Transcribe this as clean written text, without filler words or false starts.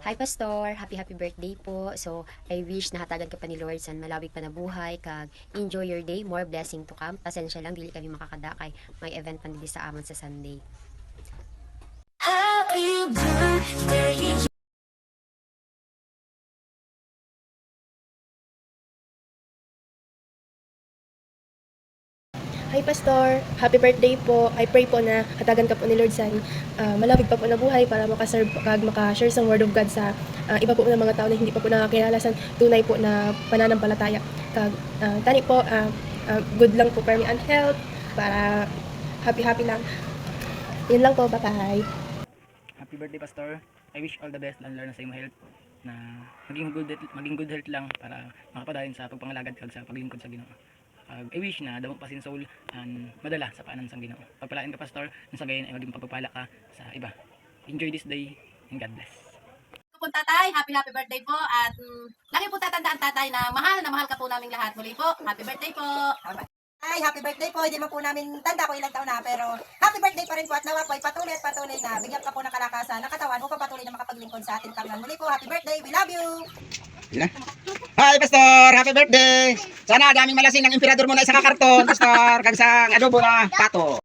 Hi Pastor, happy birthday po. So, I wish na hatagan ka pa ni Lord san malawig pa na buhay kag enjoy your day, more blessing to come. Pasensya lang dili kami makakada kay may event pa dili sa amon sa Sunday. Happy birthday. Hi Pastor, happy birthday po. I pray po na hatagan ka po ni Lord san malawig pa po na buhay para makaserve kag maka-share sa word of God sa iba po ng mga tao na hindi pa po nakakilala sa tunay po na pananampalataya. Kag tani po good lang po for me and health para happy lang. Yun lang po, bye-bye. Happy birthday Pastor. I wish all the best lalo na sa imong health na maging good health lang para makapadayon sa pagpangalagad kag sa paglingkod sa Ginoo. I wish na damo pa sin soul and madala sa paanan sang Ginoo. Pagpalain ka Pastor, nang sa gayon ay maging pagpapala ka sa iba. Enjoy this day and God bless. Po tatay, happy birthday po at lagi po tatandaan tatay na mahal ka po naming lahat. Muli po, happy birthday po. Ay, happy birthday po. Hindi man po namin tanda kung ilang taon na, pero happy birthday pa rin po at nawa po ay patuloy at patuloy na bigyan ka po ng kalakasan, ng katawan upang patuloy na makapaglingkod sa ating panglan. Muli po, happy birthday. We love you. Hi, Pastor! Happy birthday! Sana daming malasin ng emperador mo na isang karton, Pastor, kag sa adobo na pato.